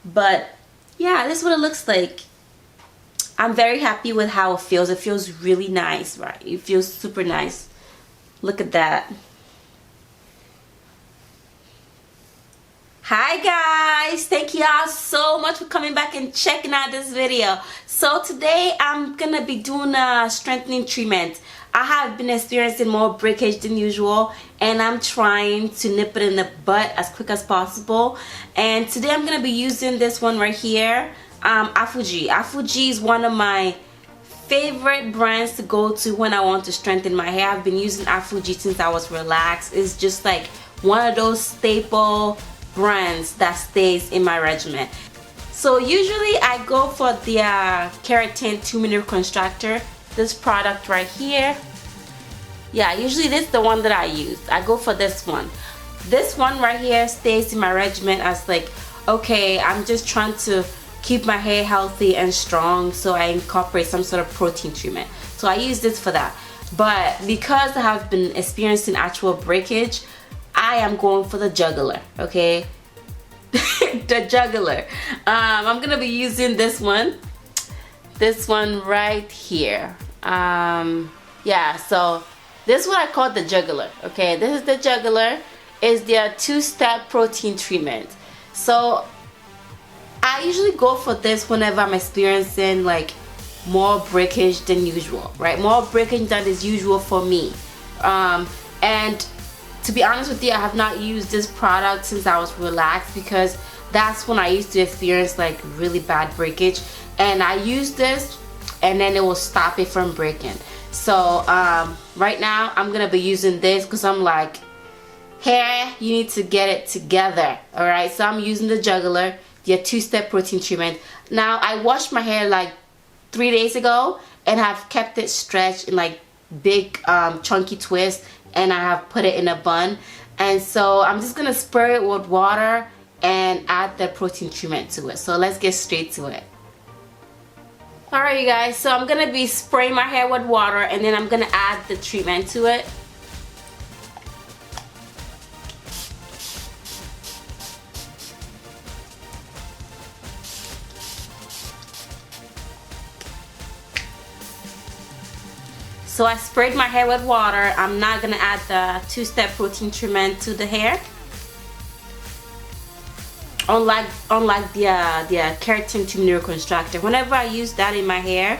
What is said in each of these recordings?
But yeah, this is what it looks like. I'm very happy with how it feels. It feels really nice, right? It feels super nice. Look at that. Hi guys, thank y'all so much for coming back and checking out this video. So today I'm gonna be doing a strengthening treatment. I have been experiencing more breakage than usual, and I'm trying to nip it in the butt as quick as possible. And today I'm gonna be using this one right here, Aphogee. Aphogee is one of my favorite brands to go to when I want to strengthen my hair. I've been using Aphogee since I was relaxed. It's just like one of those staple brands that stays in my regimen. So usually I go for the Keratin 2-minute Reconstructor, this product right here. Yeah, usually this is the one that I use. I go for this one. This one right here stays in my regimen as like, okay, I'm just trying to keep my hair healthy and strong, so I incorporate some sort of protein treatment. So I use this for that. But because I have been experiencing actual breakage, I am going for the jugular, okay? The jugular. I'm gonna be using this one right here. Yeah, so this is what I call the jugular, okay? This is the jugular. Is their 2-step protein treatment. So I usually go for this whenever I'm experiencing like more breakage than usual, right? More breakage than is usual for me. And to be honest with you, I have not used this product since I was relaxed, because that's when I used to experience like really bad breakage, and I use this and then it will stop it from breaking. So right now I'm gonna be using this because I'm like, hair, you need to get it together. All right, so I'm using the jugular, the 2-step protein treatment. Now I washed my hair like 3 days ago and have kept it stretched in like big chunky twists, and I have put it in a bun. And so I'm just gonna spray it with water and add the protein treatment to it. So let's get straight to it. Alright you guys, so I'm gonna be spraying my hair with water, and then I'm gonna add the treatment to it. So I sprayed my hair with water. I'm not gonna add the 2-step protein treatment to the hair. Unlike the Keratin 2-minute Reconstructor. Whenever I use that in my hair,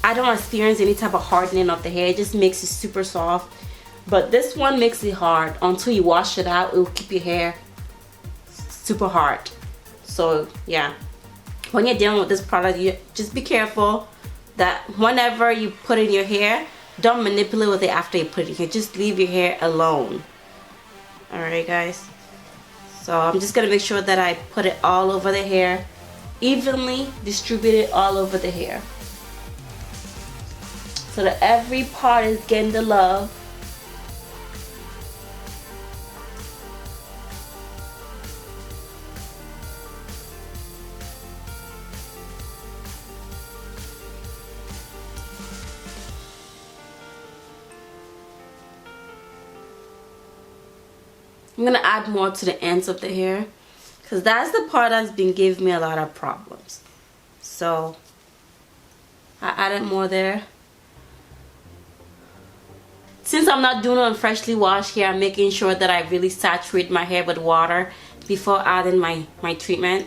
I don't experience any type of hardening of the hair. It just makes it super soft. But this one makes it hard. Until you wash it out, it will keep your hair super hard. So yeah, when you're dealing with this product, you just be careful that whenever you put in your hair, don't manipulate with it after you put it in here. Just leave your hair alone. Alright guys. So I'm just gonna make sure that I put it all over the hair, evenly distribute it all over the hair, so that every part is getting the love. I'm gonna add more to the ends of the hair, because that's the part that's been giving me a lot of problems. So I added more there. Since I'm not doing it on freshly washed hair, I'm making sure that I really saturate my hair with water before adding my treatment.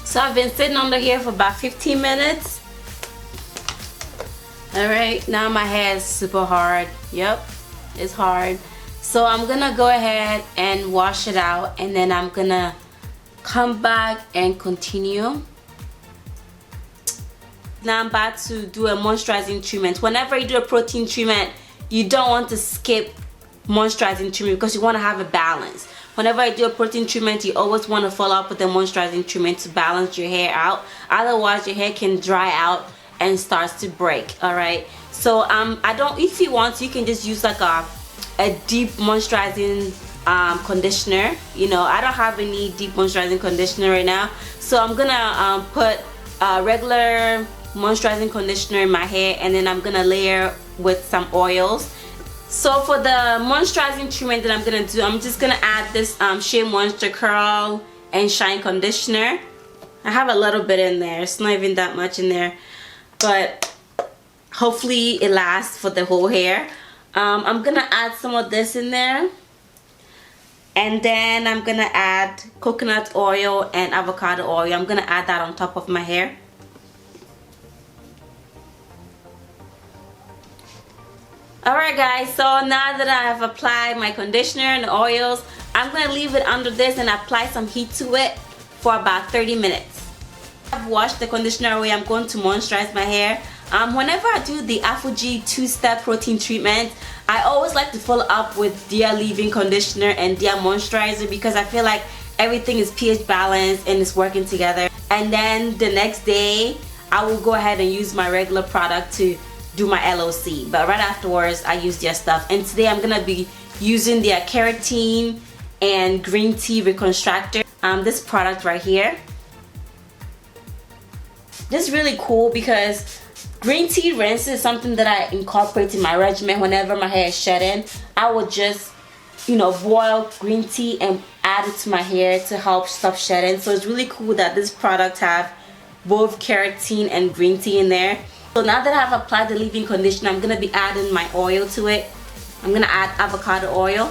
So I've been sitting under here for about 15 minutes. Alright, now my hair is super hard. Yep, it's hard. So I'm gonna go ahead and wash it out, and then I'm gonna come back and continue. Now I'm about to do a moisturizing treatment. Whenever you do a protein treatment, you don't want to skip moisturizing treatment because you want to have a balance. Whenever I do a protein treatment, you always want to follow up with a moisturizing treatment to balance your hair out. Otherwise, your hair can dry out and starts to break. Alright, So I don't, if you want, you can just use like a deep moisturizing conditioner. You know, I don't have any deep moisturizing conditioner right now, so I'm gonna put a regular moisturizing conditioner in my hair, and then I'm gonna layer with some oils. So for the moisturizing treatment that I'm gonna do, I'm just gonna add this SheaMoisture Curl and Shine Conditioner. I have a little bit in there, it's not even that much in there, but hopefully it lasts for the whole hair. I'm gonna add some of this in there, and then I'm gonna add coconut oil and avocado oil. I'm gonna add that on top of my hair. Alright guys, so now that I have applied my conditioner and oils, I'm going to leave it under this and apply some heat to it for about 30 minutes. I've washed the conditioner away. I'm going to moisturize my hair. Whenever I do the Aphogee 2-step protein treatment, I always like to follow up with Dia leave-in conditioner and Dia moisturizer, because I feel like everything is pH balanced and it's working together. And then the next day, I will go ahead and use my regular product to do my LOC, but right afterwards I use their stuff. And today I'm gonna be using their Keratin and green tea reconstructor. This product right here, this is really cool because green tea rinse is something that I incorporate in my regimen. Whenever my hair is shedding, I will just, you know, boil green tea and add it to my hair to help stop shedding. So it's really cool that this product have both Keratin and green tea in there. So now that I've applied the leave-in conditioner, I'm going to be adding my oil to it. I'm going to add avocado oil.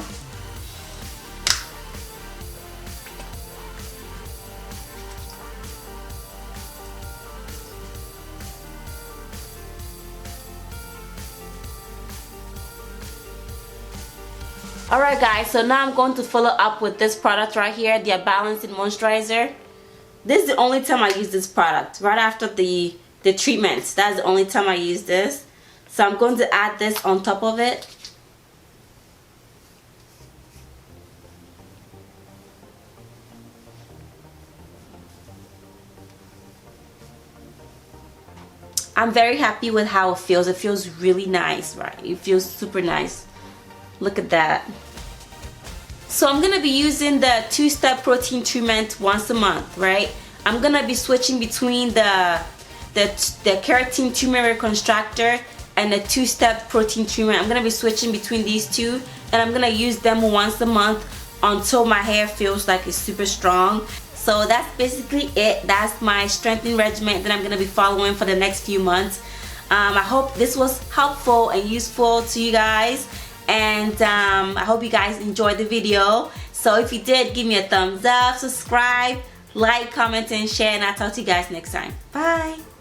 Alright guys, so now I'm going to follow up with this product right here, the Balancing Moisturizer. This is the only time I use this product, right after the treatments. That's the only time I use this. So I'm going to add this on top of it. I'm very happy with how it feels. It feels really nice, right? It feels super nice. Look at that. So I'm gonna be using the 2-step protein treatment once a month, right? I'm gonna be switching between the Keratin treatment reconstructor and the 2-step protein treatment. I'm gonna be switching between these two, and I'm gonna use them once a month until my hair feels like it's super strong. So that's basically it. That's my strengthening regimen that I'm gonna be following for the next few months. I hope this was helpful and useful to you guys, and I hope you guys enjoyed the video. So if you did, give me a thumbs up, subscribe, like, comment, and share, and I'll talk to you guys next time. Bye.